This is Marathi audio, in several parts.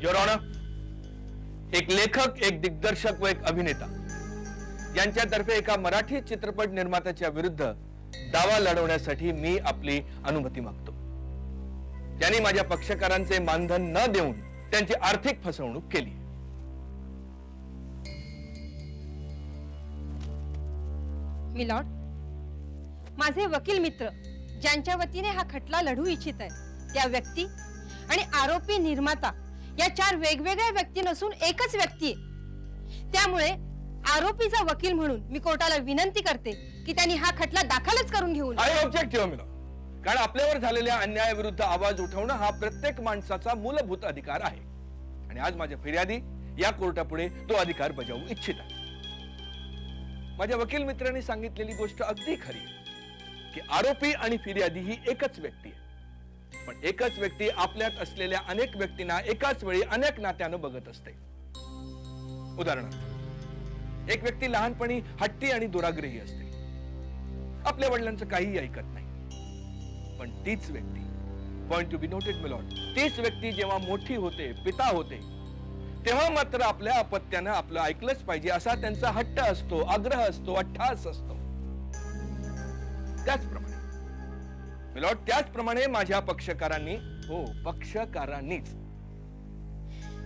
युअर ऑनर, एक लेखक, एक दिग्दर्शक व एक अभिनेता यांच्यातर्फे एका मराठी चित्रपट निर्मात्याच्या विरुद्ध दावा लढवण्यासाठी मी आपली अनुमती मागतो. त्यांनी माझ्या पक्षकारांचे मानधन न देऊन त्यांची आर्थिक फसवणूक केली. मिलॉर्ड, माझे वकील मित्र ज्यांच्या वतीने हा खटला लढू इच्छित आहे त्या व्यक्ती आणि आरोपी निर्माता या चार वेगवेगळ्या व्यक्ती नसून एकच व्यक्ती आहे. त्यामुळे आरोपीचा वकील म्हणून मी कोर्टाला विनंती करते की त्यांनी हा खटला दाखलच करून घेऊ नये. I object your milord. कारण आपल्यावर झालेल्या अन्यायाविरुद्ध आवाज उठवणं हा प्रत्येक माणसाचा मूलभूत अधिकार आहे आणि आज माझ्या फिर्यादी या कोर्टापुढे तो अधिकार बजावू इच्छित आहे. माझ्या वकील मित्रांनी सांगितलेली गोष्ट अगदी खरी आहे की आरोपी आणि फिर्यादी ही एकच व्यक्ती आहे. पण एकच व्यक्ती आपल्यात असलेल्या अनेक व्यक्तींना एकाच वेळी अनेक नात्यानं बघत असते. उदाहरणार्थ, एक व्यक्ती लहानपणी हट्टी आणि दुराग्रही असते, आपल्या वडिलांचं काहीही ऐकत नाही. पण तीच व्यक्ती, point to be noted milord, तीच व्यक्ती जेव्हा मोठी होते, पिता होते, तेव्हा मात्र आपल्या अपत्यानं आपलं ऐकलंच पाहिजे असा त्यांचा हट्ट असतो, आग्रह असतो, अट्टास असतो. त्याचप्रमाणे मिलॉर्ड, त्याचप्रमाणे माझ्या पक्षकारांनी, हो पक्षकारांनीच,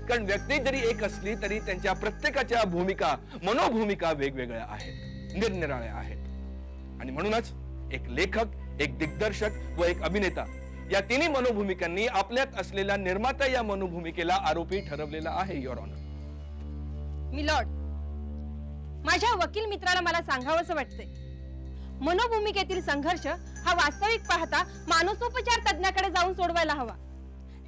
कारण व्यक्ती जरी एक असली तरी त्यांच्या प्रत्येकाच्या भूमिका, मनोभूमिका वेगवेगळ्या आहेत, निरनिराळ्या आहेत. आणि म्हणूनच एक लेखक, एक दिग्दर्शक व एक अभिनेता या तिन्ही मनोभूमिकांनी आपल्यात असलेल्या निर्माता या मनोभूमिकेला आरोपी ठरवलेला आहे. Your honour. मिलॉर्ड, माझ्या वकील मित्राला मला सांगावंसं वाटतंय, मनोभूमिकेतील संघर्ष हा वास्तविक पाहता मानसोपचार तज्ञाकडे जाऊन सोडवायला हवा.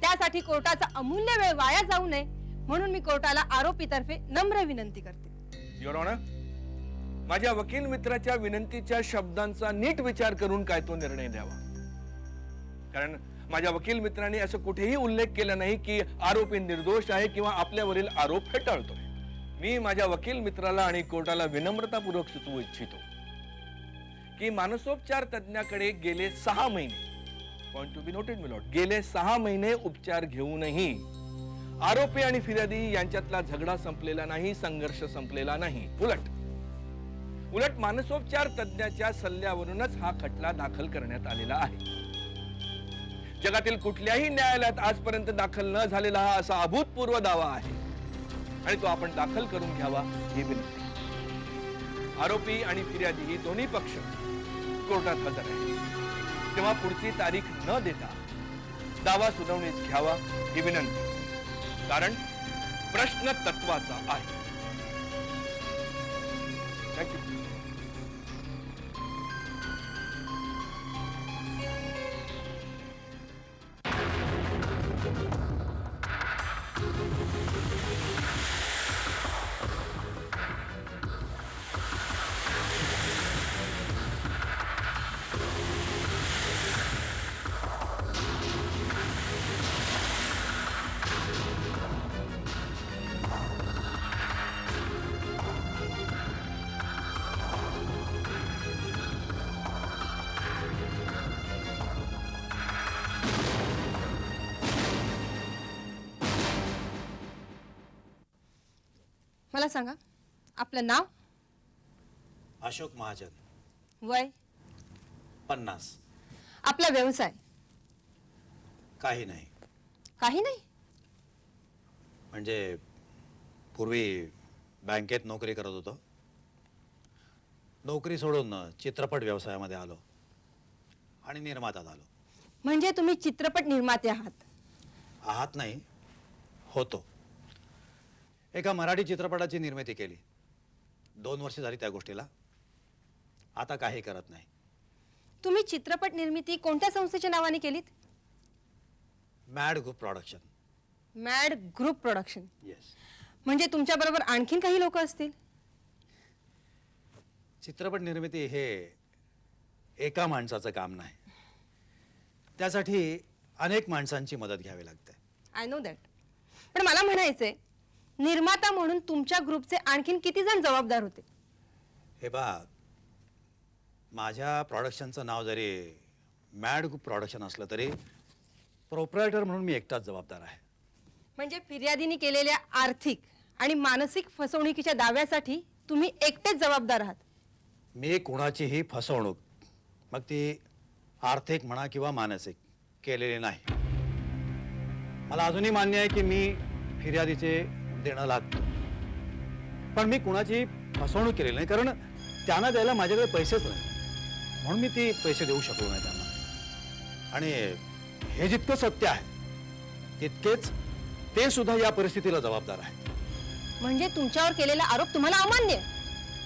त्यासाठी कोर्टाचा अमूल्य वेळ वाया जाऊ नये म्हणून मी कोर्टाला आरोपीतर्फे नम्र विनंती करते. युअर ऑनर, माझ्या वकील मित्राच्या विनंतीच्या शब्दांचा नीट विचार करून काय तो निर्णय द्यावा. कारण माझ्या वकील मित्रांनी असं कुठेही उल्लेख केला नाही की आरोपी निर्दोष आहे किंवा आपल्यावरील आरोप फेटाळतोय. मी माझ्या वकील मित्राला आणि कोर्टाला विनम्रतापूर्वक सुचवू इच्छितो की मानसोपचार तज्ञाकडे गेले 6 महिने, point to be noted milord, गेले 6 महिने उपचार घेऊनही आरोपी आणि फिर्यादी यांच्यातला झगडा संपलेला नाही, संघर्ष संपलेला नाही. उलट मानसोपचार तज्ञाच्या सल्ल्यावरूनच हा खटला दाखल करण्यात आलेला आहे. जगातील कुठल्याही न्यायालयात आजपर्यंत दाखल न झालेला हा असा अभूतपूर्व दावा आहे आणि तो आपण दाखल करून घ्यावा ही विनंती. आरोपी आणि फिर्यादी ही दोन्ही पक्ष कोर्टात हजर आहे, तेव्हा पुढची तारीख न देता दावा सुनावणीस घ्यावा ही विनंती. कारण प्रश्न तत्वाचा आहे. थँक्यू. मला सांगा, आपलं नाव? अशोक महाजन, वय? 50. आपला व्यवसाय? काही नाही. काही नाही म्हणजे पूर्वी बँकेत नोकरी करत होतो. नोकरी सोडून चित्रपट व्यवसायामध्ये आलो आणि निर्माता झालो. म्हणजे तुम्ही चित्रपट निर्माते आहात? आहात नाही, होतो. एका मराठी चित्रपटाची निर्मिती केली. 2 वर्ष झाली त्या गोष्टीला. आता काही करत नाही. तुम्ही चित्रपट निर्मिती कोणत्या संस्थेच्या नावाने केलीत? Mad group production. Mad group production. Yes. म्हणजे तुमच्या बरोबर आणखीन काही लोक असतील? चित्रपट निर्मिती हे एका माणसाचं काम नाही. त्यासाठी अनेक माणसांची मदत घ्यावी लागते. I know that. पण मला म्हणायचंय, निर्माता म्हणून तुमच्या ग्रुपचे आणखीन किती जण जबाबदार होते? हे बा, माझ्या प्रोडक्शनचं नाव जरी मॅड ग्रुप प्रोडक्शन असलं तरी प्रोप्रायटर म्हणून मी एकटाच जबाबदार आहे. म्हणजे फिर्यादीने केलेल्या आर्थिक आणि मानसिक फसवणुकीच्या दाव्यासाठी तुम्ही एकटेच जबाबदार आहात. मी कुणाचीही फसवणूक, मग ती आर्थिक म्हणा किंवा मानसिक, केलेली नाही. मला अजूनही मान्य आहे की मी फिर्यादीचे देणं लागतो, पण मी कुणाची फसवणूक केलेली नाही, कारण त्यांना द्यायला माझ्याकडे पैसेच नाही, म्हणून मी ती पैसे देऊ शकलो नाही त्यांना. आणि हे जितकं सत्य आहे तितकेच ते सुद्धा या परिस्थितीला जबाबदार आहेत. म्हणजे तुमच्यावर केलेला आरोप तुम्हाला अमान्य आहे.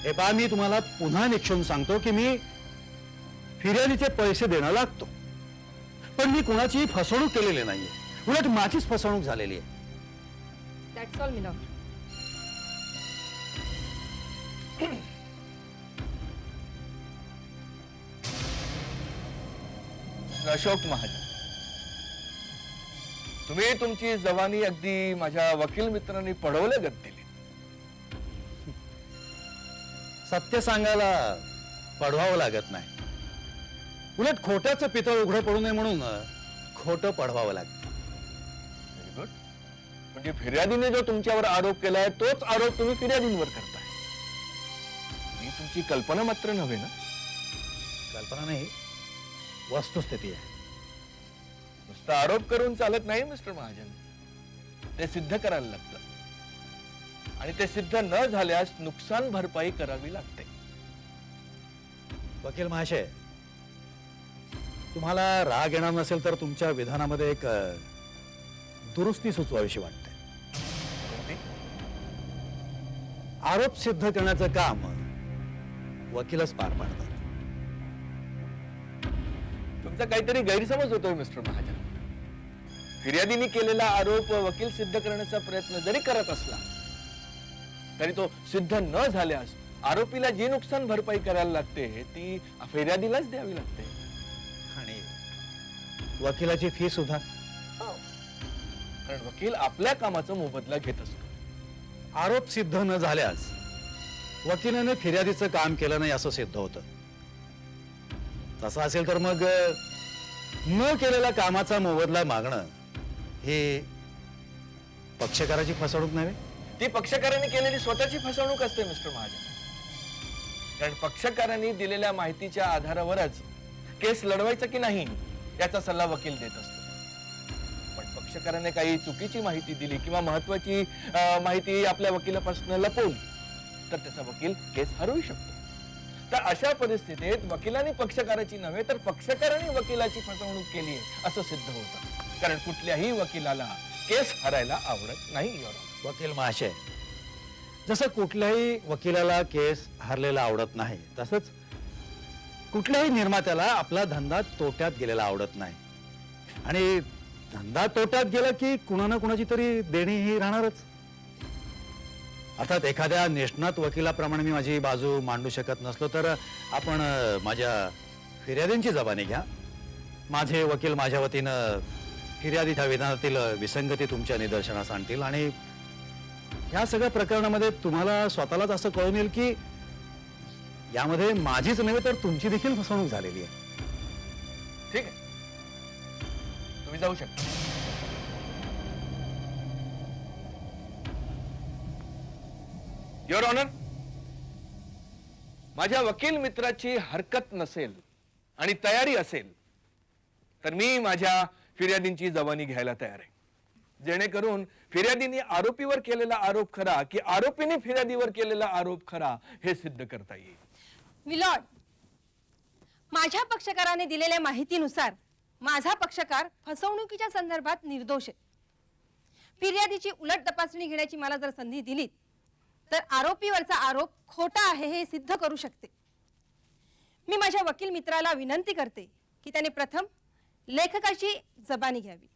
हे पहा, मी तुम्हाला पुन्हा निक्षून सांगतो की मी फिर्यादीचे पैसे देणं लागतो, पण मी कुणाची फसवणूक केलेली नाहीये. उलट माझीच फसवणूक झालेली आहे. That's all milord. Ashok Mahajan, तुम्ही तुमची जवानी अगदी माझ्या वकील मित्रांनी पडवल्यागत दिली. सत्य सांगायला पडवावं लागत नाही, उलट खोट्याचं पितळ उघडं पडू नये म्हणून खोटं पडवावं लागतं. Very good. म्हणजे फिर्यादीने जो तुमच्यावर आरोप केलाय तोच आरोप तुम्ही फिर्यादींवर करताय. ही तुमची कल्पना मात्र नव्हे ना? कल्पना नाही, वस्तुस्थिती आहे. नुसतं आरोप करून चालत नाही मिस्टर महाजन, ते सिद्ध करायला लागतं, आणि ते सिद्ध न झाल्यास नुकसान भरपाई करावी लागते. वकील महाशय, तुम्हाला राग येणार नसेल तर तुमच्या विधानामध्ये एक दुरुस्ती सुचवावीशी वाटते. कोणती? आरोप सिद्ध करण्याचं काम वकीलच पार पाडतात. तुमचा काहीतरी गैरसमज होतोय मिस्टर महाजन. फिर्यादीने केलेला आरोप वकील सिद्ध करण्याचा प्रयत्न जरी करत असला तरी तो सिद्ध न झाल्यास आरोपीला जी नुकसान भरपाई करायला लागते ती फिर्यादीलाच द्यावी लागते. आणि वकिलाची फी सुद्धा. कारण वकील आपल्या कामाचा मोबदला घेत असतो. आरोप सिद्ध न झाल्यास वकिलाने फिर्यादीचं काम केलं नाही असं सिद्ध होतं. तसं असेल तर मग न केलेल्या कामाचा मोबदला मागणं हे पक्षकाराची फसवणूक नव्हे? ती पक्षकाराने केलेली स्वतःची फसवणूक असते मिस्टर महाजन. कारण पक्षकारांनी दिलेल्या माहितीच्या आधारावरच केस लढवायचा की नाही याचा सल्ला वकील देत असतो. पण पक्षकाराने काही चुकीची माहिती दिली किंवा महत्वाची माहिती आपल्या वकिलापासून लपवली तर त्याचा वकील केस हरवू शकतो. तर अशा परिस्थितीत वकिलांनी पक्षकाराची नव्हे तर पक्षकाराने वकिलाची फसवणूक केली असं सिद्ध होतं. कारण कुठल्याही वकिलाला केस हरायला आवडत नाही. वकील महाशय, जसं कुठल्याही वकिलाला केस हरलेला आवडत नाही, तसंच कुठल्याही निर्मात्याला आपला धंदा तोट्यात गेलेला आवडत नाही. आणि धंदा तोट्यात गेला की कुणा ना कुणाची तरी देणी ही राहणारच. अर्थात एखाद्या निष्णात वकिलाप्रमाणे मी माझी बाजू मांडू शकत नसलो तर आपण माझ्या फिर्यादींची जबानी घ्या. माझे वकील माझ्या वतीनं फिर्यादीच्या विधानातील विसंगती तुमच्या निदर्शनास आणतील आणि या सगळ्या प्रकरणामध्ये तुम्हाला स्वतःलाच असं कळून येईल की यामध्ये माझीच नव्हे तर तुमची देखील फसवणूक झालेली आहे. ठीक आहे, तुम्ही जाऊ शकता. युअर ऑनर, माझ्या वकील मित्राची हरकत नसेल आणि तयारी असेल तर मी माझ्या फिर्यादींची जबानी घ्यायला तयार आहे, जेणेकरून फिर्यादीने आरोपीवर केलेला आरोप खरा की आरोपीने फिर्यादीवर केलेला आरोप खरा हे सिद्ध करता येईल. मिलॉर्ड, माझ्या पक्षकाराने दिलेल्या माहितीनुसार माझा पक्षकार फसवणुकीच्या संदर्भात निर्दोष आहे. फिर्यादीची उलट तपासणी घेण्याची मला जर संधी दिली तर आरोपीवरचा आरोप खोटा आहे हे सिद्ध करू शकते. मी माझ्या वकील मित्राला विनंती करते की त्याने प्रथम लेखकाची जबानी घ्यावी.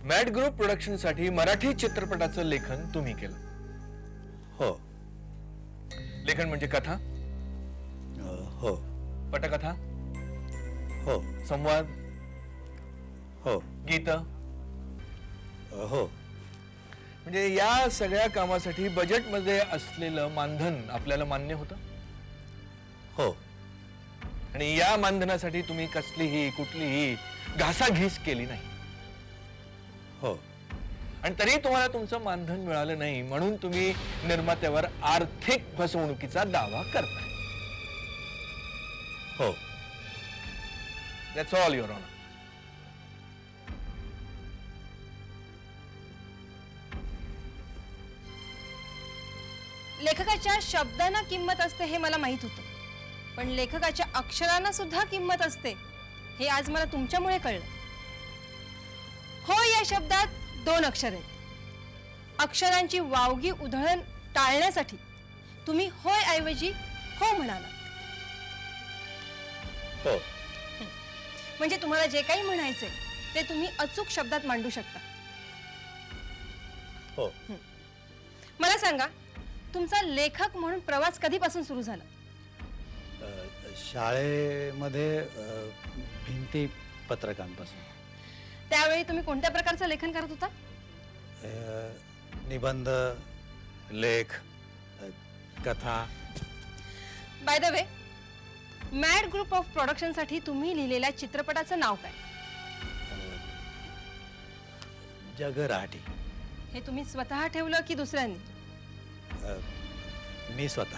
मॅड ग्रुप प्रोडक्शन साठी मराठी चित्रपटाचं लेखन तुम्ही केलं. हो. लेखन म्हणजे कथा, हो. पटकथा, हो. संवाद, हो. गीत. हो. म्हणजे या सगळ्या कामासाठी बजेटमध्ये असलेलं मानधन आपल्याला मान्य होतं? हो. आणि या मानधनासाठी तुम्ही कसलीही कुठलीही घासाघीस केली नाही. हो. आणि तरी तुम्हाला तुमचं मानधन मिळालं नाही म्हणून तुम्ही निर्मात्यावर आर्थिक फसवणुकीचा दावा करताय. हो. That's all your honour. लेखकाच्या शब्दांना किंमत असते हे मला माहित होतं, पण लेखकाच्या अक्षरांना सुद्धा किंमत असते हे आज मला तुमच्यामुळे कळलं. हो या शब्दात 2 अक्षर आहेत. अक्षरांची वावगी उधळण टाळण्यासाठी तुम्ही होय ऐवजी हो म्हणाला. हो. म्हणजे तुम्हाला जे काही म्हणायचंय ते तुम्ही अचूक शब्दात मांडू शकता. हो. मला सांगा, तुमचा लेखक म्हणून प्रवास कधीपासून सुरू झाला? शाळेमध्ये भिंती पत्रकांपासून. त्यावेळी तुम्ही कोणत्या प्रकारचं लेखन करत होता? निबंध, लेख, कथा. By the way, mad group of production साठी तुम्ही लिहिलेल्या चित्रपटाचं नाव काय? जगराठी. हे तुम्ही स्वतः ठेवलं की दुसऱ्यांनी? मी स्वतः.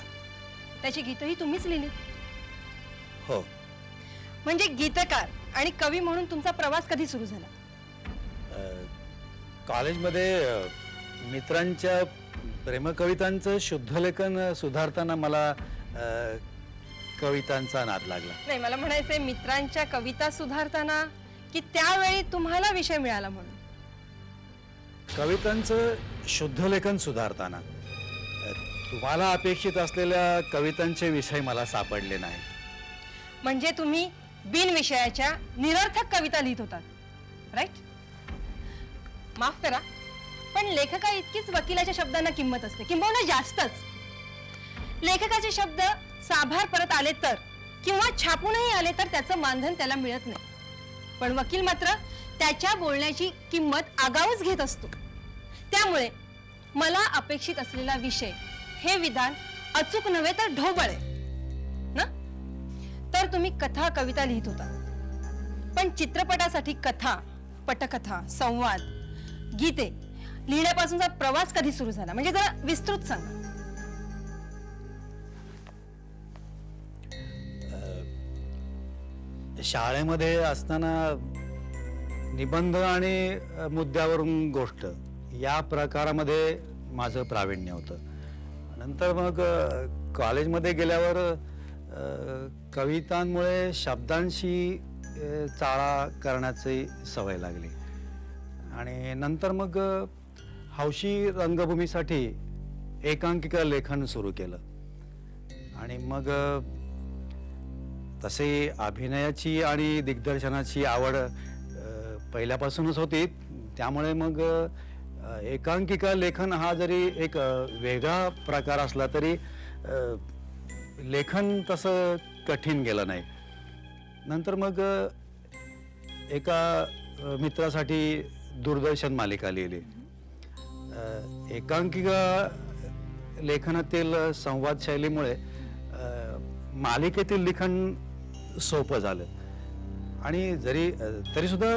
त्याची गीतही तुम्हीच लिहिलीत? हो. म्हणजे गीतकार आणि कवी म्हणून तुमचा प्रवास कधी सुरू झाला? कॉलेजमध्ये मित्रांच्या प्रेमकवितांचं शुद्धलेखन सुधारताना मला कवितांचा नाद लागला. नाही, मला म्हणायचंय मित्रांच्या कविता सुधारताना की त्यावेळी तुम्हाला विषय मिळाला म्हणून? कवितांचं शुद्धलेखन सुधारताना. तुम्हाला अपेक्षित असलेल्या कवितांचे विषय मला सापडले नाही. म्हणजे तुम्ही बिनविषयाच्या निरर्थक कविता लिहित होतात, राईट? माफ करा, पण लेखका इतकीच वकिलाच्या शब्दांना किंमत असते, किंबहुना जास्तच. लेखकाचे शब्द साभार परत आले तर किंवा छापूनही आले तर त्याचं मानधन त्याला मिळत नाही, पण वकील मात्र त्याच्या बोलण्याची किंमत आगाऊच घेत असतो. त्यामुळे मला अपेक्षित असलेला विषय हे विधान अचूक नव्हे तर ढोबळ आहे ना? तर तुम्ही कथा कविता लिहित होता, पण चित्रपटासाठी कथा, पटकथा, संवाद, गीते लिहिण्यापासूनचा प्रवास कधी सुरू झाला? म्हणजे जरा विस्तृत सांगा. शाळेमध्ये असताना निबंध आणि मुद्द्यावरून गोष्ट या प्रकारामध्ये माझं प्रावीण्य होतं. नंतर मग कॉलेजमध्ये गेल्यावर कवितांमुळे शब्दांशी चाळा करण्याची सवय लागली आणि नंतर मग हौशी रंगभूमीसाठी एकांकिका लेखन सुरू केलं. आणि मग तसे अभिनयाची आणि दिग्दर्शनाची आवड पहिल्यापासूनच होती. त्यामुळे मग एकांकिका लेखन हा जरी एक वेगळा प्रकार असला तरी लेखन तसं कठीण गेलं नाही. नंतर मग एका मित्रासाठी दूरदर्शन मालिका लिहिली. एकांकिका लेखनातील संवाद शैलीमुळे मालिकेतील लिखाण सोपं झालं. आणि तरी सुद्धा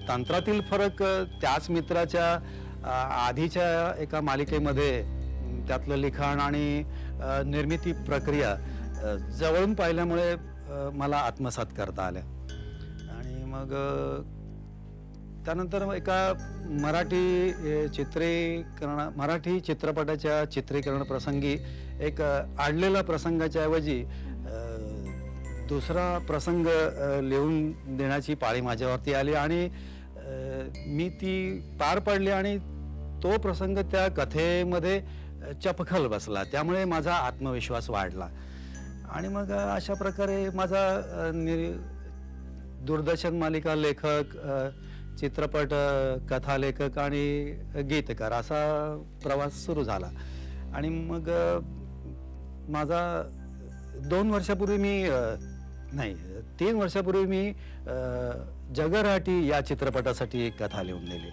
तंत्रातील फरक त्याच मित्राच्या आधीच्या एका मालिकेमध्ये त्यातलं लिखाण आणि निर्मिती प्रक्रिया जवळून पाहिल्यामुळे मला आत्मसात करता आल्या. आणि मग त्यानंतर एका मराठी चित्रपटाच्या चित्रीकरण प्रसंगी एक अडलेला प्रसंगाच्या ऐवजी दुसरा प्रसंग लिहून देण्याची पाळी माझ्यावरती आली आणि मी ती पार पाडली आणि तो प्रसंग त्या कथेमध्ये चपखल बसला. त्यामुळे माझा आत्मविश्वास वाढला आणि मग अशा प्रकारे माझा दूरदर्शन मालिका लेखक, चित्रपट कथा लेखक आणि गीतकार असा प्रवास सुरू झाला. आणि मग माझा 3 वर्षापूर्वी मी जगराठी या चित्रपटासाठी एक कथा लिहून दिली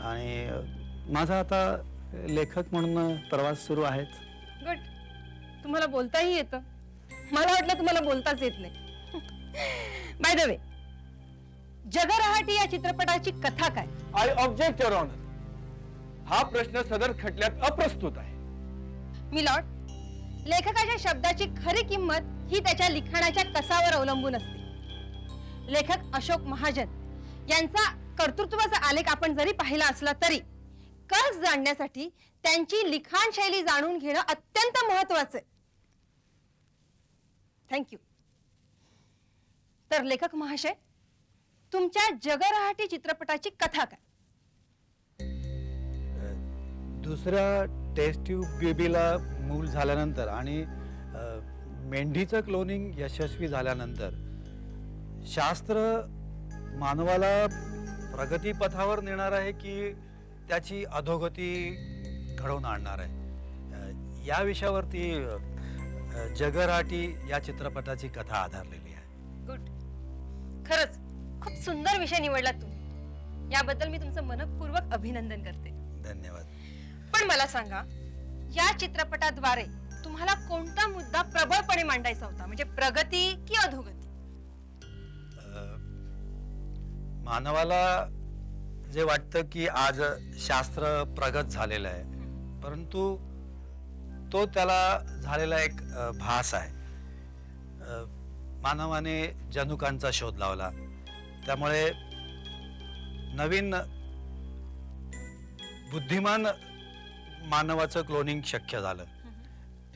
आणि माझा आता लेखक म्हणून प्रवास सुरू आहेच. गुड. तुम्हाला बोलताही येतं. मला वाटलं तुम्हाला बोलताच येत नाही. बाय द वे, जगरहाटी या चित्रपटाची कथा काय? I object your honour. हा प्रश्न सदर खटल्यात अप्रस्तुत आहे. मिलॉर्ड, लेखकाच्या शब्दाची खरी किंमत ही त्याच्या लिखाणाच्या कसावर अवलंबून असते. लेखक अशोक महाजन यांचा कर्तृत्वाचा आलेख आपण जरी पाहिला असला तरी कस जाणण्यासाठी त्यांची लिखाण शैली जाणून घेणं अत्यंत महत्वाचं आहे. थँक्यू. तर लेखक महाशय, तुमच्या जगरहाटी चित्रपटाची कथा काय? दुसऱ्या टेस्ट ट्यूब बेबीला मूल झाल्यानंतर आणि मेंढीचं क्लोनिंग यशस्वी झाल्यानंतर शास्त्र मानवाला प्रगतीपथावर नेणार आहे की त्याची अधोगती घडवून आणणार आहे, या विषयावरती जगरहाटी या चित्रपटाची कथा आधारलेली आहे. गुड. खरंच खूप सुंदर विषय निवडला तुम्ही. याबद्दल मी तुमचं मनपूर्वक अभिनंदन करते. धन्यवाद. पण मला सांगा, या चित्रपटाद्वारे तुम्हाला कोणता मुद्दा प्रबळपणे मांडायचा होता? म्हणजे प्रगती की अधोगती? मानवाला जे वाटतं की आज शास्त्र प्रगत झालेलं आहे, परंतु तो त्याला झालेला एक भास आहे. मानवाने जनुकांचा शोध लावला, त्यामुळे नवीन बुद्धिमान मानवाचं क्लोनिंग शक्य झालं,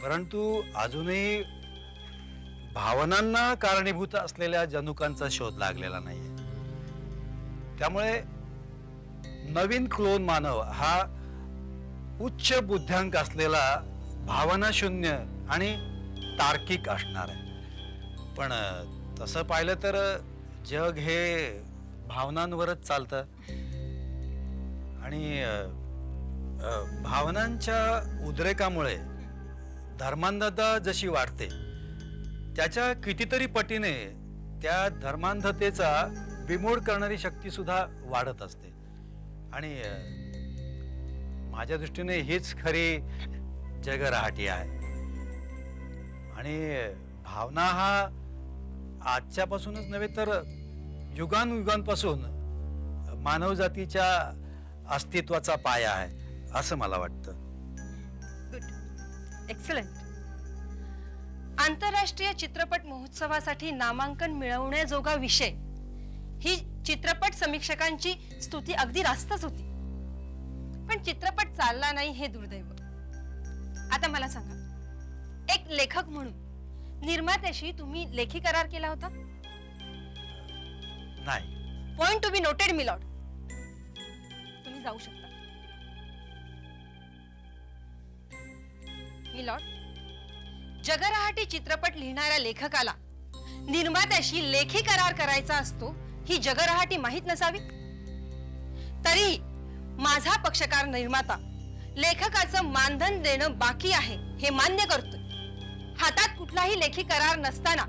परंतु अजूनही भावनांना कारणीभूत असलेल्या जनुकांचा शोध लागलेला नाहीये. त्यामुळे नवीन क्लोन मानव हा उच्च बुद्ध्यांक असलेला, भावना शून्य आणि तार्किक असणार आहे. पण तसं पाहिलं तर जग हे भावनांवरच चालतं आणि भावनांच्या उद्रेकामुळे धर्मांधता जशी वाढते, त्याच्या कितीतरी पटीने त्या धर्मांधतेचा बिमोड करणारी शक्ती सुद्धा वाढत असते. आणि माझ्या दृष्टीने हीच खरी जगरहाटी आहे. आणि भावना हा आजच्यापासूनच नव्हे तर युगांपासून मानवजातीच्या अस्तित्वाचा पाया आहे असं मला वाटतं. गुड. एक्सलंट. आंतरराष्ट्रीय चित्रपट महोत्सवासाठी नामांकन मिळवण्याजोगा विषय ही चित्रपट समीक्षकांची स्तुती अगदी रास्तच होती. पण चित्रपट चालला नाही हे दुर्दैव. आता मला सांगा, एक लेखक म्हणून निर्मात्याशी तुम्ही लेखी करार केला होता? नाही. Point to be noted milord. तुम्ही जाऊ शकता. मिलॉर्ड, जगरहाटी चित्रपट लिहिणाऱ्या लेखकाला निर्मात्याशी लेखी करार करायचा असतो ही जगरहाटी माहित नसावी? तरीही माझा पक्षकार निर्माता लेखकाचं मानधन देणं बाकी आहे हे मान्य करतोय. हातात कुठलाही लेखी करार नसताना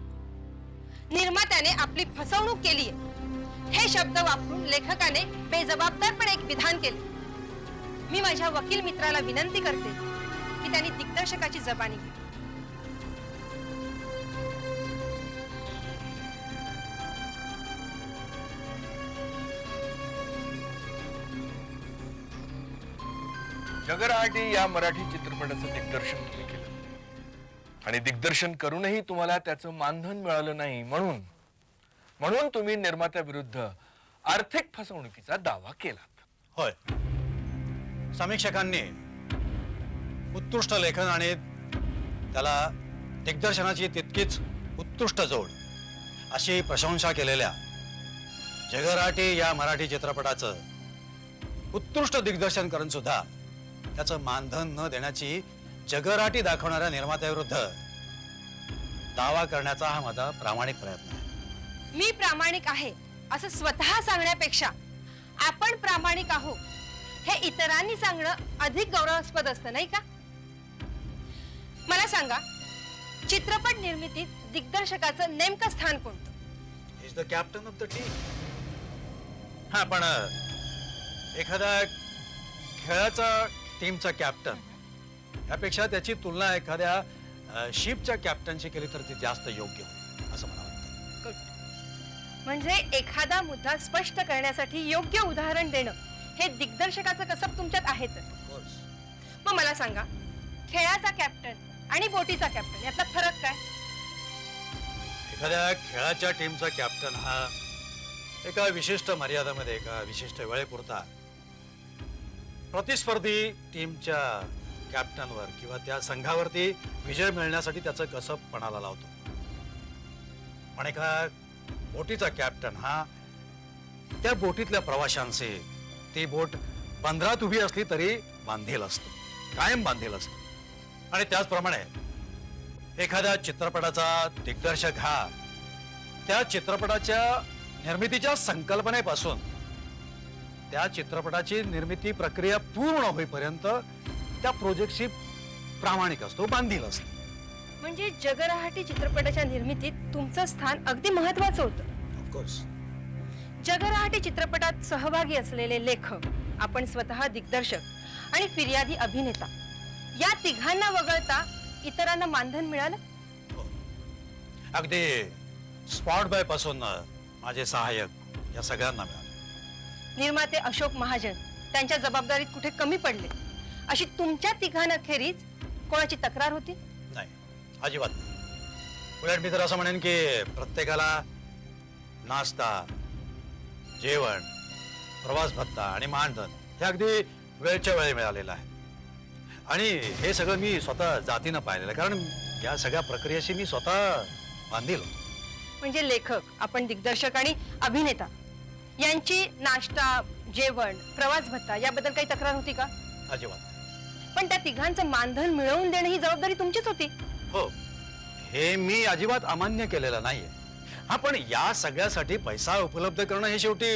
निर्मात्याने आपली फसवणूक केली हे शब्द वापरून लेखकाने बेजबाबदारपणे एक विधान केले. मी माझ्या वकील मित्राला विनंती करते की त्यांनी दिग्दर्शकाची जबानी घ्यावी. जगरहाटी या मराठी चित्रपटाचं दिग्दर्शन तुम्ही केलं आणि दिग्दर्शन करूनही तुम्हाला त्याचं मानधन मिळालं नाही, म्हणून तुम्ही निर्मात्याविरुद्ध आर्थिक फसवणुकीचा दावा केलात. होय. समीक्षकांनी उत्कृष्ट लेखन आणि त्याला दिग्दर्शनाची तितकीच उत्कृष्ट जोड अशी प्रशंसा केलेल्या जगरहाटी या मराठी चित्रपटाचं उत्कृष्ट दिग्दर्शन करून सुद्धा त्याचं मानधन न देण्याची जगरहाटी दाखवणाऱ्या निर्मात्याविरुद्ध दावा करण्याचा हा माझा प्रामाणिक प्रयत्न आहे. मी प्रामाणिक आहे असं स्वतः सांगण्यापेक्षा आपण प्रामाणिक आहोत हे इतरांनी सांगणं अधिक गौरवास्पद असतं, नाही का? मला सांगा, चित्रपट निर्मितीत दिग्दर्शकाचं नेमकं स्थान कोणतं? Is the captain of the team. हा, पण एखादा खेळाचा टीमचा कॅप्टन यापेक्षा त्याची तुलना एखाद्या शिपच्या कॅप्टनशी केली तर ती जास्त योग्य होईल असं मला वाटतं. गुड. म्हणजे एखादा मुद्दा स्पष्ट करण्यासाठी योग्य उदाहरण देणं हे दिग्दर्शकाचं कसब तुमच्यात आहे तर. मग मला सांगा, खेळाचा कॅप्टन आणि बोटीचा कॅप्टन यातला फरक काय? एखाद्या खेळाच्या टीमचा कॅप्टन हा एका विशिष्ट मर्यादेमध्ये एका विशिष्ट वेळेपुरता प्रतिस्पर्धी टीमच्या कॅप्टनवर किंवा त्या संघावरती विजय मिळण्यासाठी त्याचं कसब पणाला लावतो. पण एका बोटीचा कॅप्टन हा त्या बोटीतल्या प्रवाशांचे ती बोट बंदरात उभी असली तरी बांधील असतो, कायम बांधील असतो. आणि त्याचप्रमाणे एखाद्या चित्रपटाचा दिग्दर्शक हा त्या चित्रपटाच्या निर्मितीच्या संकल्पनेपासून त्या चित्रपटाची निर्मिती प्रक्रिया पूर्ण होईपर्यंत त्या प्रोजेक्टशी प्रामाणिक असतो, बांधील असतो. म्हणजे जगरहाटी चित्रपटाच्या निर्मितीत तुमचं स्थान अगदी महत्वाचं होतं. ऑफकोर्स. जगरहाटी चित्रपटात सहभागी असलेले लेखक, आपण स्वतः दिग्दर्शक आणि फिर्यादी अभिनेता या तिघांना वगळता इतरांना मानधन मिळालं? अगदी स्पॉट बॉय पासून माझे सहाय्यक या सगळ्यांना मिळाले. निर्माते अशोक महाजन त्यांच्या जबाबदारीत कुठे कमी पडले अशी तुमच्या तिघांखेरीज कोणाची तक्रार होती? नाही, अजिबात नाही. उलट मी तर असं म्हणेन की प्रत्येकाला नाश्ता, जेवण, प्रवास भत्ता आणि मानधन हे अगदी वेळच्या वेळी मिळालेलं आहे. आणि हे सगळं मी स्वतः जातीनं पाहिलेलं आहे, कारण या सगळ्या प्रक्रियेशी मी स्वतः बांधील होतो. म्हणजे लेखक, आपण दिग्दर्शक आणि अभिनेता यांची नाश्ता, जेवण, प्रवास भत्ता याबद्दल काही तक्रार होती का? अजिबात नाही. पण त्या तिघांचं मानधन मिळवून देणं ही जबाबदारी तुमचीच होती. हो, हे मी अजिबात अमान्य केलेलं नाहीये. हा, पण या सगळ्यासाठी पैसा उपलब्ध करणं हे शेवटी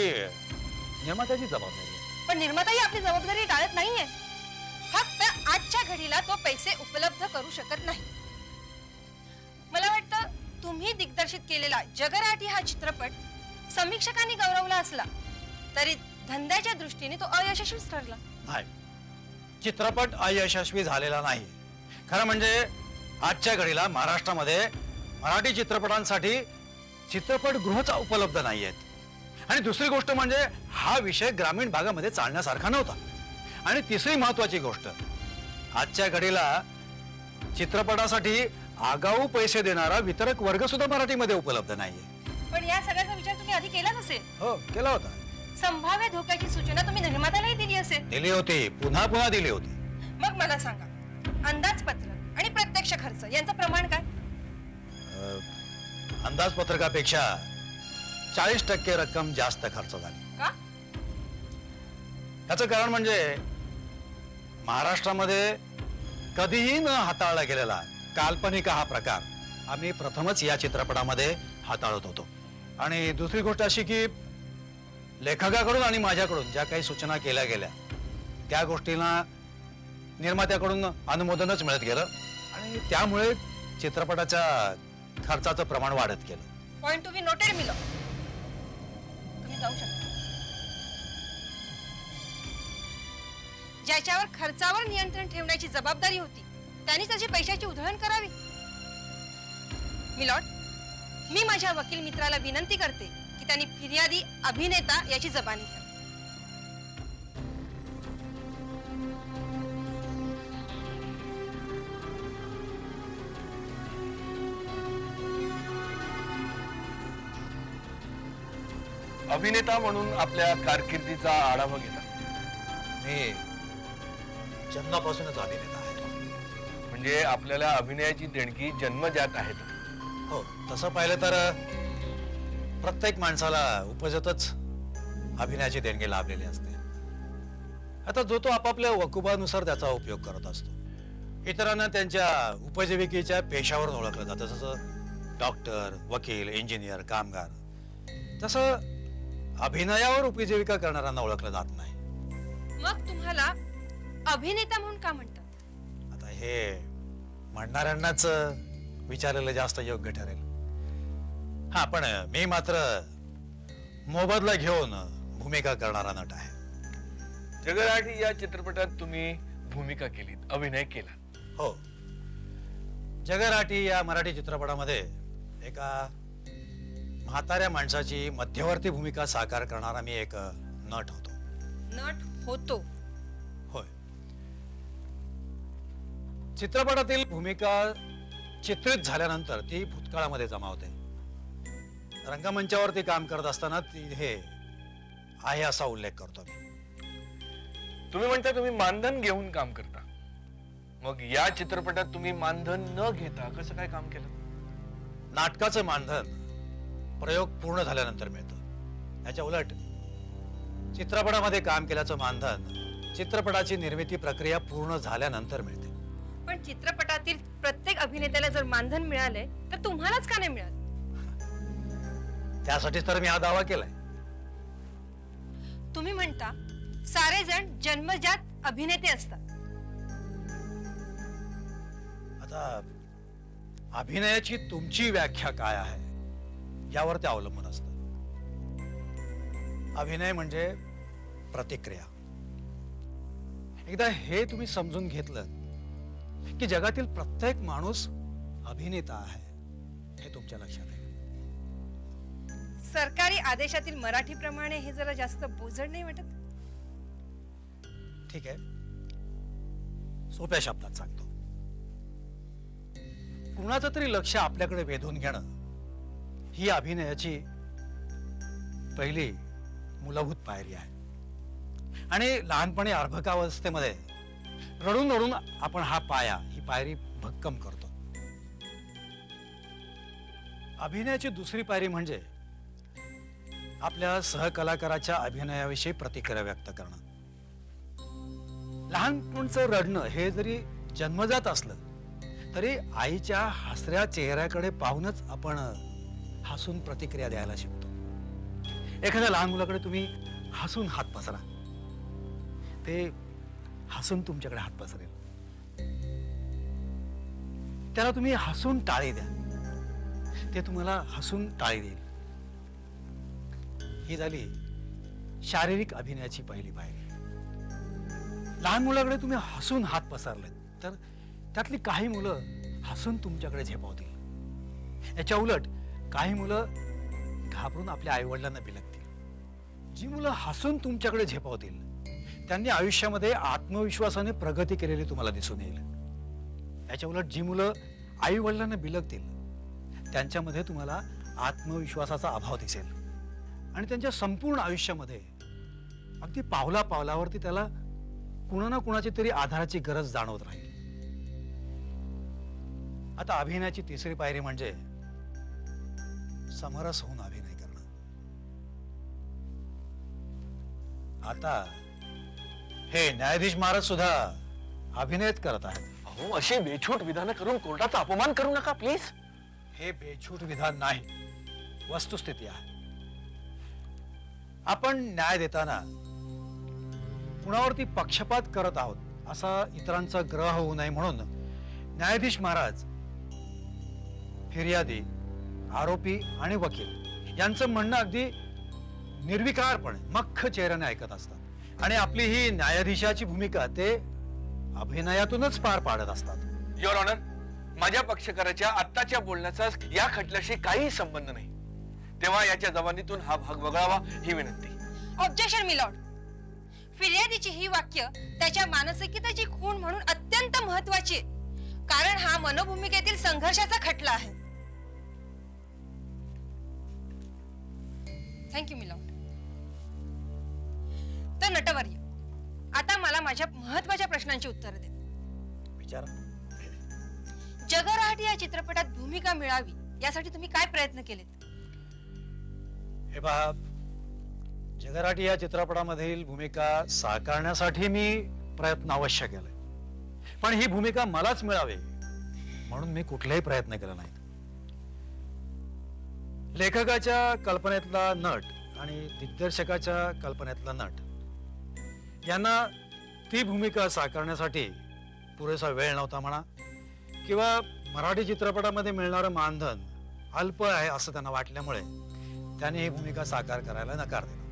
निर्मात्याची जबाबदारी आहे. पण निर्माताही आपली जबाबदारी टाळत नाहीये. फक्त आजच्या घडीला तो पैसे उपलब्ध करू शकत नाही. मला वाटतं तुम्ही दिग्दर्शित केलेला जगरहाटी हा चित्रपट समीक्षकांनी गौरवला असला तरी धंद्याच्या दृष्टीने तो अयशस्वीच ठरला. नाही, चित्रपट अयशस्वी झालेला नाही. खरं म्हणजे आजच्या घडीला महाराष्ट्रामध्ये मराठी चित्रपटांसाठी चित्रपटगृहच उपलब्ध नाही आहेत. आणि दुसरी गोष्ट म्हणजे हा विषय ग्रामीण भागामध्ये चालण्यासारखा नव्हता. आणि तिसरी महत्वाची गोष्ट, आजच्या घडीला चित्रपटासाठी आगाऊ पैसे देणारा वितरक वर्ग सुद्धा मराठीमध्ये उपलब्ध नाहीये. पण या सगळ्याचा विचार तुम्ही आधी केला नसेल. हो, केला होता. संभाव्य धोक्याची सूचना तुम्ही निर्मात्यालाही दिली असेल. दिली होती, पुन्हा पुन्हा दिली होती. मग मला सांगा, अंदाजपत्रक आणि प्रत्यक्ष खर्च यांचं प्रमाण काय? अंदाजपत्रकापेक्षा 40% रक्कम जास्त खर्च झाली. का? याचं कारण म्हणजे महाराष्ट्रामध्ये कधीही न हाताळला गेलेला काल्पनिक हा प्रकार आम्ही प्रथमच या चित्रपटामध्ये हाताळत होतो. आणि दुसरी गोष्ट अशी की लेखकाकडून आणि माझ्याकडून ज्या काही सूचना केल्या गेल्या त्या गोष्टींना निर्मात्याकडून अनुमोदनच मिळत गेलं आणि त्यामुळे चित्रपटाच्या खर्चाचं प्रमाण वाढत गेलं. पॉइंट टू बी नोटेड मिलो. तुम्ही जाऊ शकता. ज्याच्यावर खर्चावर नियंत्रण ठेवण्याची जबाबदारी होती त्यांनी त्याची पैशाची उधळण करावी. मिलॉर्ड, मी माझ्या वकील मित्राला विनंती करते की त्यांनी फिर्यादी अभिनेता याची जबानी घ्यावी. अभिनेता म्हणून आपल्या कारकिर्दीचा आढावा घेता. मी जन्मापासूनच अभिनेता आहे. म्हणजे आपल्याला अभिनयाची देणगी जन्मजात आहेत. हो, तसं पाहिलं तर प्रत्येक माणसाला उपजतच अभिनयाची देणगी लाभलेली असते. आता जो तो आपापल्या वकुबानुसार त्याचा उपयोग करत असतो. इतरांना त्यांच्या उपजीविकेच्या पेशावरून ओळखलं जातं, जसं डॉक्टर, वकील, इंजिनियर, कामगार. तसं अभिनयावर उपजीविका करणाऱ्यांना ओळखलं जात नाही. मग तुम्हाला अभिनेता म्हणून का म्हणतात? आता हे म्हणणाऱ्यांनाच विचारलेलं जास्त योग्य ठरेल. हा, पण मी मात्र मोबदला घेऊन भूमिका करणारा नट आहे. जगराठी या चित्रपटात तुम्ही भूमिका केलीत, अभिनय केला. हो, जगराठी या मराठी चित्रपटामध्ये एका म्हाताऱ्या माणसाची मध्यवर्ती भूमिका साकार करणारा मी एक नट होतो. नट होतो. होय, चित्रपटातील भूमिका चित्रित झाल्यानंतर ती भूतकाळामध्ये जमा होते. रंगमंचावरती काम करत असताना ती हे आहे असा उल्लेख करतो मी. तुम्ही म्हणता तुम्ही मानधन घेऊन काम करता, मग या चित्रपटात तुम्ही मानधन न घेता कसं काय काम केलं? नाटकाचं मानधन प्रयोग पूर्ण झाल्यानंतर मिळतं. याच्या उलट चित्रपटामध्ये काम केल्याचं मानधन चित्रपटाची निर्मिती प्रक्रिया पूर्ण झाल्यानंतर मिळते. पण चित्रपटातील प्रत्येक अभिनेत्याला जर मानधन मिळाले तर तुम्हालाच का नाही मिळालं? त्यासाठीच तर मी हा दावा केलाय. तुम्ही म्हणता सारे जण जन्मजात अभिनेते असतात. आता अभिनयाची तुमची व्याख्या काय आहे यावर ते अवलंबून असतं. अभिनय म्हणजे प्रतिक्रिया. एकदा हे तुम्ही समजून घेतलं की जगातील प्रत्येक माणूस अभिनेता आहे, हे तुमच्या लक्षात आहे. सरकारी आदेशातील मराठीप्रमाणे हे जरा जास्त बोजड नाही वाटत? ठीक आहे, सोप्या शब्दात सांगतो. कुणाचं तरी लक्ष आपल्याकडे वेधून घेणं ही अभिनयाची पहिली मूलभूत पायरी आहे. आणि लहानपणी अर्भकावस्थेमध्ये रडून रडून आपण ही पायरी भक्कम करतो. अभिनयाची दुसरी पायरी म्हणजे आपल्या सहकलाकाराच्या अभिनयाविषयी प्रतिक्रिया व्यक्त करणं. लहानपणचं रडणं हे जरी जन्मजात असलं तरी आईच्या हसऱ्या चेहऱ्याकडे पाहूनच आपण हसून प्रतिक्रिया द्यायला शिकतो. एखाद्या लहान मुलाकडे तुम्ही हसून हात पसरा, ते हसून तुमच्याकडे हात पसरेल. त्याला तुम्ही हसून टाळी द्या, ते तुम्हाला हसून टाळी देईल. ही झाली शारीरिक अभिनयाची पहिली पायरी. लहान मुलाकडे तुम्ही हसून हात पसरले तर त्यातली काही मुलं हसून तुमच्याकडे झेपावतील. याच्या उलट काही मुलं घाबरून आपल्या आईवडिलांना बिलगतील. जी मुलं हसून तुमच्याकडे झेपावतील त्यांनी आयुष्यामध्ये आत्मविश्वासाने प्रगती केलेली तुम्हाला दिसून येईल. याच्या उलट जी मुलं आई वडिलांना बिलगतील त्यांच्यामध्ये तुम्हाला आत्मविश्वासाचा अभाव दिसेल आणि त्यांच्या संपूर्ण आयुष्यामध्ये अगदी पावला पावलावरती त्याला कुणा ना कुणाची तरी आधाराची गरज जाणवत राहील. आता अभिनयाची तिसरी पायरी म्हणजे समरस होऊन अभिनय करणं. आता हे न्यायाधीश महाराज सुद्धा अभिनयच करत आहेत. अहो, अशी बेछूट विधानं करून कोर्टाचा अपमान करू नका प्लीज. हे बेछूट विधान नाही, वस्तुस्थिती आहे. आपण न्याय देताना कुणावरती पक्षपात करत आहोत असा इतरांचा ग्रह होऊ नये म्हणून न्यायाधीश महाराज फिर्यादी, आरोपी आणि वकील यांचं म्हणणं अगदी निर्विकारपणे मख्ख चेहऱ्याने ऐकत असतात आणि आपली ही न्यायाधीशाची भूमिका ते अभिनयातूनच पार पाडत असतात. युअर ऑनर, माझ्या पक्षकाराच्या आत्ताच्या बोलण्याचा या खटल्याशी काही संबंध नाही, तेव्हा याच्या जबानीतून हा भाग वगळावा ही विनंती. Objection milord. फिर्यादीची ही वाक्य त्याच्या मानसिकतेची खूण म्हणून अत्यंत महत्वाची आहे, कारण हा मनोभूमिकेतील संघर्षाचा खटला आहे. Thank you milord. तर नटवर्य, आता मला माझ्या महत्वाच्या प्रश्नांची उत्तरं दे. विचारा. जगराट या चित्रपटात भूमिका मिळावी यासाठी तुम्ही काय प्रयत्न केलेत? हे पहा, जगराटी या चित्रपटामधील भूमिका साकारण्यासाठी मी प्रयत्न अवश्य केले, पण ही भूमिका मलाच मिळावी म्हणून मी कुठलाही प्रयत्न केला नाही. लेखकाच्या कल्पनेतला नट आणि दिग्दर्शकाच्या कल्पनेतला नट यांना ती भूमिका साकारण्यासाठी पुरेसा वेळ नव्हता म्हणा, किंवा मराठी चित्रपटामध्ये मिळणारं मानधन अल्प आहे असं त्यांना वाटल्यामुळे त्यांनी ही भूमिका साकार करायला नकार दिला.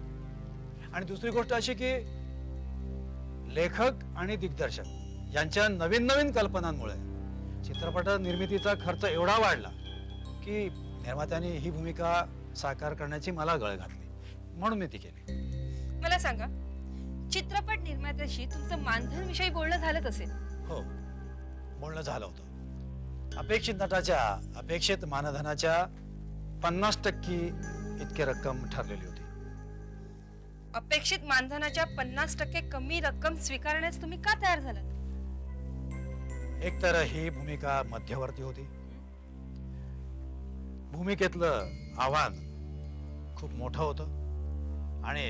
आणि दुसरी गोष्ट अशी की लेखक आणि दिग्दर्शक यांच्या नवीन नवीन कल्पनांमुळे चित्रपट निर्मितीचा खर्च एवढा वाढला की निर्मात्याने ही भूमिका साकार करण्याची मला गळ घातली, म्हणून मी ती केली. मला सांगा, चित्रपट निर्मात्याशी तुमचं मानधन विषयी बोलणं झालंच असेल? हो, बोलणं झालं होतं. अपेक्षित नटाच्या अपेक्षित मानधनाच्या 50% इतकी रक्कम ठरलेली होती. अपेक्षित मानधनाच्या 50% कमी रक्कम स्वीकारण्यास तुम्ही का तयार झालात? एक तर ही भूमिका मध्यवर्ती होती. भूमिकेतलं आव्हान खूप मोठं होतं आणि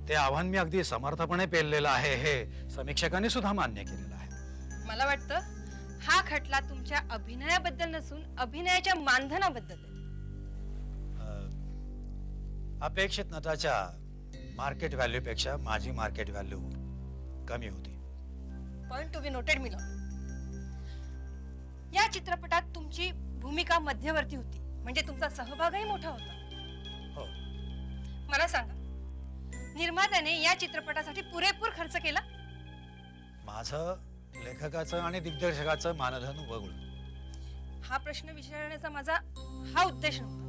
ते आव्हान मी अगदी समर्थपणे पेललेलं आहे हे समीक्षकांनी सुद्धा मान्य केलेलं आहे. मला वाटतं हा खटला तुमच्या अभिनयाबद्दल नसून अभिनयाच्या मानधनाबद्दल आहे. अपेक्षित नटाच्या मार्केट व्हॅल्यू पेक्षा माझी मार्केट व्हॅल्यू कमी होती. पॉइंट टू बी नोटेड मिलो. या चित्रपटात तुमची भूमिका मध्यवर्ती होती, म्हणजे तुमचा सहभागही मोठा होता. हो, मला सांगा, निर्मात्याने या चित्रपटासाठी पुरेपूर खर्च केला? माझं लेखकाचं आणि दिग्दर्शकाचं मानधन वगळून. हा प्रश्न विचारण्याचा माझा हा उद्देश नव्हता.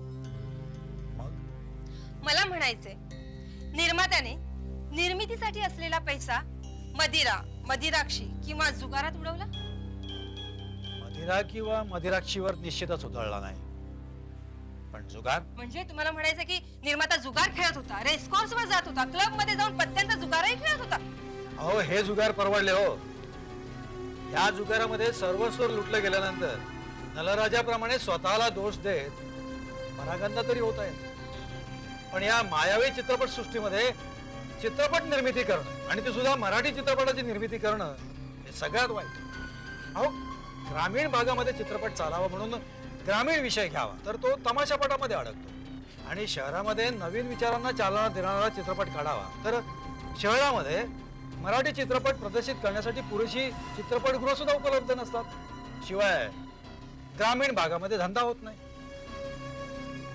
मग मला म्हणायचंय, निर्मात्याने निर्मितीसाठी असलेला पैसा मदिरा, मदिराक्षी किंवा जुगारात उडवला? मदिरा किंवा मदिराक्षीवर निश्चितच उधळला नाही, पण जुगार. म्हणजे तुम्हाला म्हणायचं की निर्माता जुगार खेळत होता, रेसकॉर्स वर जात होता, क्लब मध्ये जाऊन पत्त्यांचा जुगारही खेळत होता? अहो, हे जुगार परवडले हो. या जुगारामध्ये सर्वस्व लुटलं गेल्यानंतर नलराजाप्रमाणे स्वतःला दोष देत परागंदा तरी होत आहे. पण या मायावी चित्रपट सृष्टीमध्ये चित्रपट निर्मिती करणं आणि ते सुद्धा मराठी चित्रपटाची निर्मिती करणं हे सगळ्यात वाईट. अहो, ग्रामीण भागामध्ये चित्रपट चालावा म्हणून ग्रामीण विषय घ्यावा तर तो तमाशापटामध्ये अडकतो, आणि शहरामध्ये नवीन विचारांना चालना देणारा चित्रपट काढावा तर शहरामध्ये मराठी चित्रपट प्रदर्शित करण्यासाठी पुरेशी चित्रपटगृह सुद्धा उपलब्ध नसतात. शिवाय ग्रामीण भागामध्ये धंदा होत नाही.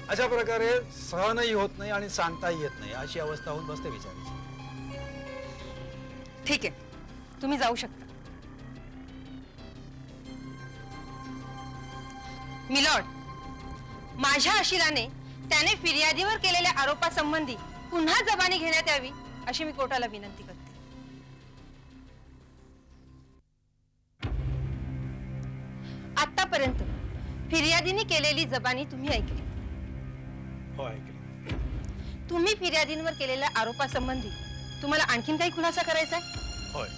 अशा प्रकारे सहनही होत नाही आणि सांगताही येत नाही, अशी अवस्था होऊन बसते विचारायची. ठीक आहे, तुम्ही जाऊ शकता. मिलॉर्ड, माझ्या आशिलाने त्याने फिर्यादीवर केलेल्या आरोपासंबंधी पुन्हा जबानी घेण्यात यावी अशी मी कोर्टाला विनंती करते. आतापर्यंत फिर्यादीने केलेली जबानी तुम्ही ऐकली. हो, ऐकली. तुम्ही फिर्यादींवर केलेल्या आरोपासंबंधी तुम्हाला आणखीन काही खुलासा करायचा आहे? होय.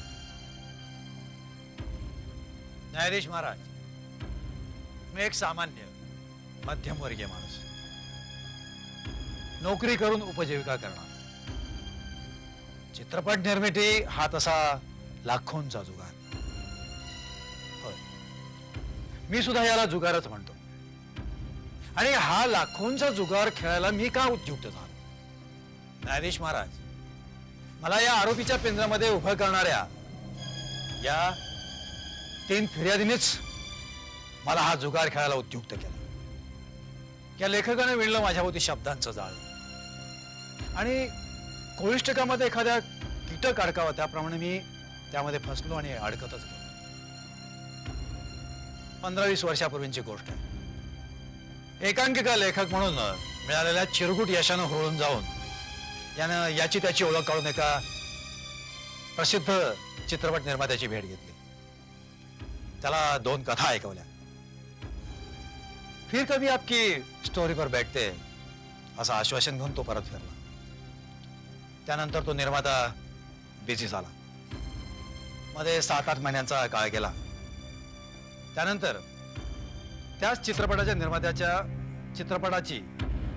न्यायाधीश महाराज, मी एक सामान्य मध्यमवर्गीय माणूस, नोकरी करून उपजीविका करणार. चित्रपट निर्मिती हा तसा लाखोंचा जुगार. होय, मी सुद्धा याला जुगारच म्हणतो. आणि हा लाखोंचा जुगार खेळायला मी का उद्युक्त झालो? न्यायाधीश महाराज, मला या आरोपीच्या पिंजऱ्यामध्ये उभं करणाऱ्या या 3 फिर्यादीनेच मला हा जुगार खेळायला उद्युक्त केला. या लेखकाने विणलं माझ्याभोवती शब्दांचं जाळ, आणि कोळिष्टकामध्ये एखाद्या कीटक अडकावा त्याप्रमाणे मी त्यामध्ये फसलो आणि अडकतच गेलो. 15-20 वर्षापूर्वीची गोष्ट आहे. एकांकिका लेखक म्हणून मिळालेल्या चिरगुट यशानं होळून जाऊन यानं याची त्याची ओळख काढून एका प्रसिद्ध चित्रपट निर्मात्याची भेट घेतली. त्याला 2 कथा ऐकवल्या. फिर कभी आपकी स्टोरी पर बैठते असं आश्वासन घेऊन तो परत फिरला. त्यानंतर तो निर्माता बिझी झाला. मध्ये 7-8 महिन्यांचा काळ गेला. त्यानंतर त्याच चित्रपटाच्या निर्मात्याच्या चित्रपटाची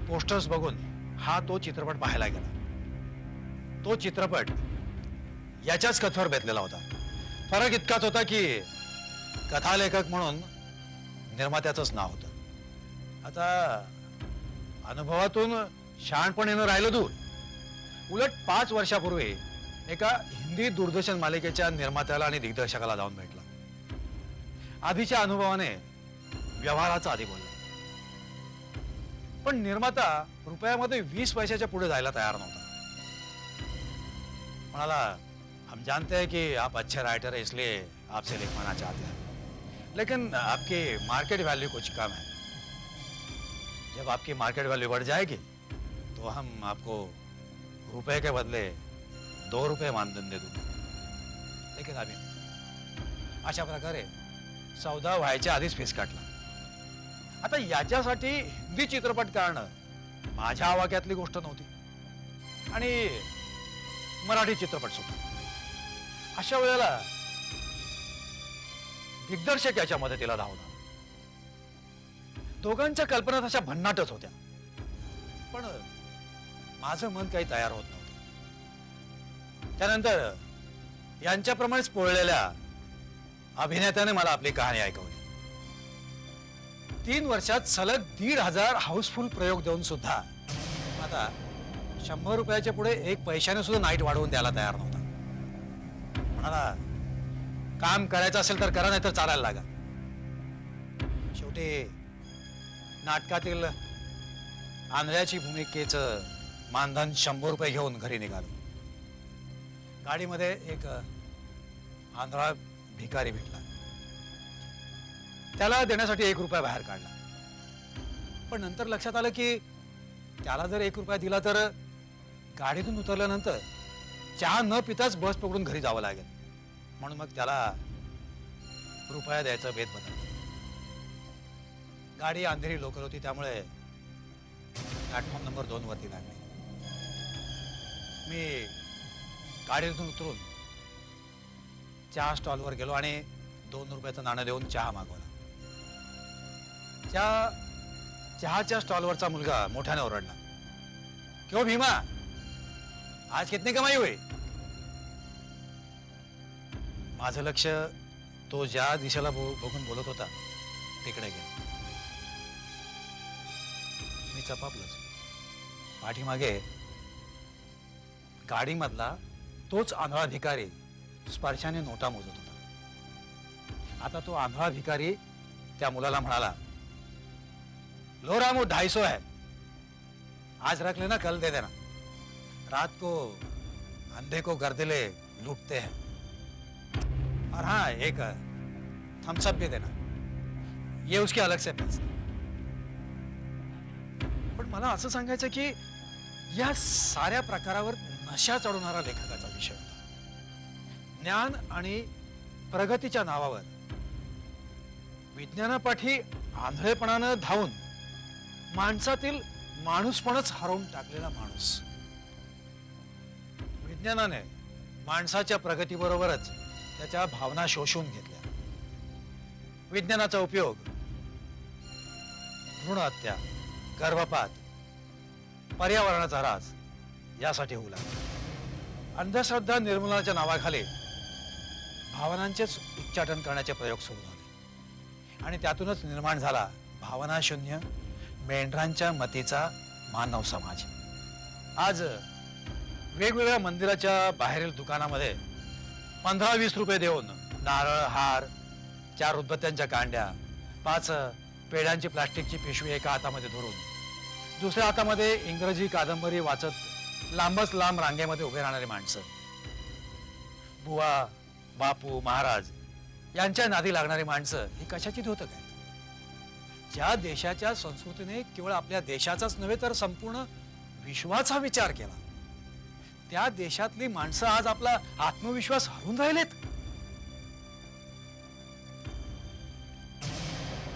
पोस्टर्स बघून हा तो चित्रपट पाहायला गेला. तो चित्रपट याच्याच कथेवर बेतलेला होता. फरक इतकाच होता की कथालेखक म्हणून निर्मात्याचंच नाव होतं. आता अनुभवातून शहाणपणीनं राहिलं दूर. उलट 5 वर्षापूर्वी एका हिंदी दूरदर्शन मालिकेच्या निर्मात्याला आणि दिग्दर्शकाला जाऊन भेटला. आधीच्या अनुभवाने व्यवहाराचा आधी बोलला, पण निर्माता रुपयामध्ये 20 पैशाच्या पुढे जायला तयार नव्हता. म्हणाला, हम जानते हैं कि आप अच्छे राइटर हैं, इसलिए आपसे लिखवाना चाहते हैं, लेकिन आपकी मार्केट वैल्यू कुछ कम है। जब आपकी मार्केट वैल्यू बढ़ जाएगी तो हम आपको रुपए के बदले 2 रुपये मानधन दे दूंगा। लेकिन अभी अशा प्रकारे सौदा व्हायच्या आधीच फीस काढला। आता याच्यासाठी हिंदी चित्रपट करणं माझ्या आवाक्यातली गोष्ट नव्हती आणि मराठी चित्रपट सुद्धा। अशा वेळेला दिग्दर्शक याच्या मदतीला धावला। दोघांच्या कल्पना तशा भन्नाटच होत्या, पण माझं मन काही तयार होत नव्हतं। त्यानंतर यांच्याप्रमाणेच पोळलेल्या अभिनेत्याने मला आपली कहाणी ऐकवली। 3 वर्षात सलग 1,500 हाऊसफुल प्रयोग देऊन सुद्धा आता 100 रुपयाच्या पुढे 1 पैशाने सुद्धा नाईट वाढवून द्यायला तयार नव्हता। म्हणाला, काम करायचं असेल तर करा, नाही तर चालायला लागा। शेवटी नाटकातील आंधळ्याची भूमिकेचं मानधन 100 रुपये घेऊन घरी निघालो। गाडीमध्ये एक आंधळा भिकारी भेटला। त्याला देण्यासाठी 1 रुपया बाहेर काढला, पण नंतर लक्षात आलं की त्याला जर 1 रुपया दिला तर गाडीतून उतरल्यानंतर चहा न पिताच बस पकडून घरी जावं लागेल, म्हणून मग त्याला रुपया द्यायचं बेत बदललं। गाडी अंधेरी लोकल होती, त्यामुळे प्लॅटफॉर्म नंबर 2 वरती लागली। मी गाडीतून उतरून चहा स्टॉलवर गेलो आणि 2 रुपयाचं नाणं देऊन चहा मागवला। त्या चहाच्या स्टॉलवरचा मुलगा मोठ्याने ओरडला, क्यों भीमा, आज कितनी कमाई हुई? माझं लक्ष तो ज्या दिशेला बघून बोलत होता तिकडे गेलं। मी चपापलोच। पाठीमागे गाडीमधला तोच आंधळा भिकारी स्पर्शाने नोटा मोजत होता। आता तो आंधळा भिकारी त्या मुलाला म्हणाला, लो रामू, 250 है, आज रख लेना, कल दे देना। रात को अंधे को गर्दिले लूटते हैं, और हाँ, एक थम्स अप भी देना, ये उसके अलग से पैसे। पण मला असं सांगायचं की या साऱ्या प्रकारावर नशा चढवणारा लेखकाचा विषय होता। ज्ञान आणि प्रगतीच्या नावावर विज्ञानापाठी आंधळेपणानं धावून माणसातील माणूसपणच हरवून टाकलेला माणूस। विज्ञानाने माणसाच्या प्रगतीबरोबरच त्याच्या भावना शोषून घेतल्या। विज्ञानाचा उपयोग भ्रूण हत्या, गर्भपात, पर्यावरणाचा ऱ्हास यासाठी होऊ लागला। अंधश्रद्धा निर्मूलनाच्या नावाखाली भावनांचेच उच्चाटन करण्याचे प्रयोग सुरू झाले आणि त्यातूनच निर्माण झाला भावनाशून्य मेंढरांच्या मतीचा मानव समाज। आज वेगवेगळ्या मंदिराच्या बाहेरील दुकानामध्ये 15-20 रुपये देऊन नारळ, हार, 4 उदबत्त्यांच्या कांड्या, 5 पेड्यांची प्लास्टिकची पिशवी एका हातामध्ये धरून दुसऱ्या हातामध्ये इंग्रजी कादंबरी वाचत लांबच लांब रांगेमध्ये उभे राहणारी माणसं, बुवा, बापू, महाराज यांच्या नादी लागणारी माणसं ही कशाची होतं काय? ज्या देशाच्या संस्कृतीने केवळ आपल्या देशाचाच नव्हे तर संपूर्ण विश्वाचा विचार केला, त्या देशातली माणसं आज आपला आत्मविश्वास हरवून राहिलेत।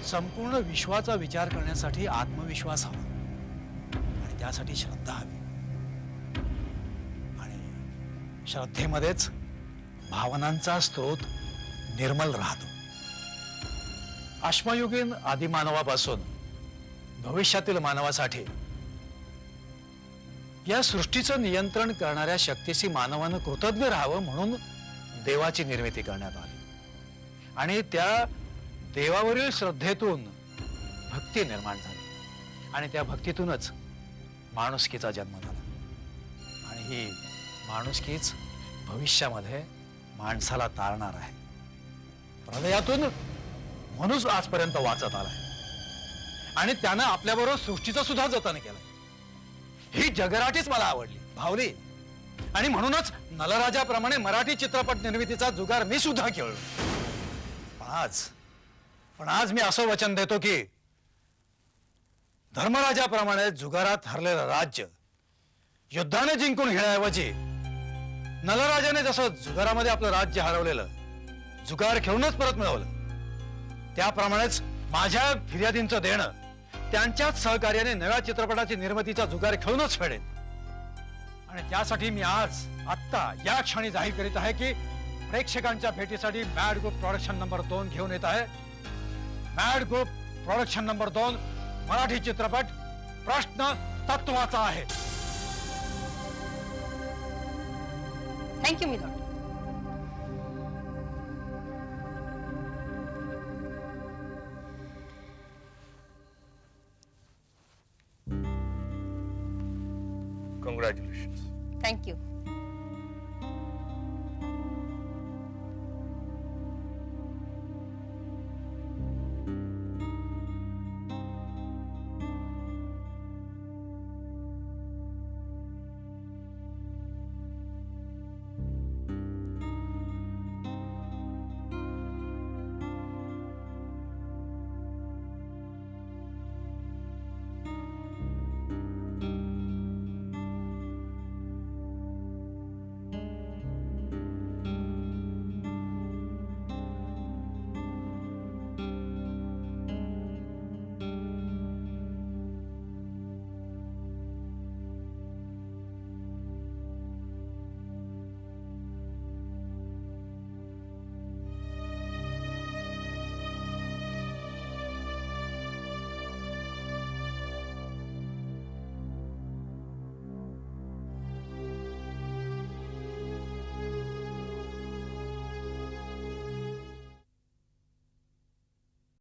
संपूर्ण विश्वाचा विचार करण्यासाठी आत्मविश्वास हवा आणि त्यासाठी श्रद्धा हवी आणि श्रद्धेमध्येच भावनांचा स्रोत निर्मल राहतो। अश्मयुगीन आदिमानवापासून भविष्यातील मानवासाठी या सृष्टीचं नियंत्रण करणाऱ्या शक्तीशी मानवानं कृतज्ञ राहावं म्हणून देवाची निर्मिती करण्यात आली आणि त्या देवावरील श्रद्धेतून भक्ती निर्माण झाली आणि त्या भक्तीतूनच माणुसकीचा जन्म झाला आणि ही माणुसकीच भविष्यामध्ये माणसाला तारणार आहे। प्रलयातून मनुष्य आजपर्यंत वाचत आलाय आणि त्यानं आपल्याबरोबर सृष्टीचं सुद्धा जतन केलंय। ही जगराटीच मला आवडली, भावली। आणि म्हणूनच नलराजाप्रमाणे मराठी चित्रपट निर्मितीचा जुगार मी सुद्धा खेळलो. पण आज मी असं वचन देतो की धर्मराजाप्रमाणे जुगारात हरलेलं राज्य युद्धाने जिंकून घेण्याऐवजी नलराजाने जसं जुगारामध्ये आपलं राज्य हरवलेलं जुगार खेळूनच परत मिळवलं, त्याप्रमाणेच माझ्या फिर्यादींचं देणं त्यांच्याच सहकार्याने नव्या चित्रपटाची निर्मितीचा जुगार खेळूनच फेडेन. आणि त्यासाठी मी आत्ता या क्षणी जाहीर करीत आहे की प्रेक्षकांच्या भेटीसाठी मॅड ग्रुप प्रोडक्शन नंबर 2 घेऊन येत आहे. Mad group production number 2 Marathi चित्रपट प्रश्न तत्वाचा आहे. Thank you milord. कॉंग्रॅच्युलेशन. थँक्यू.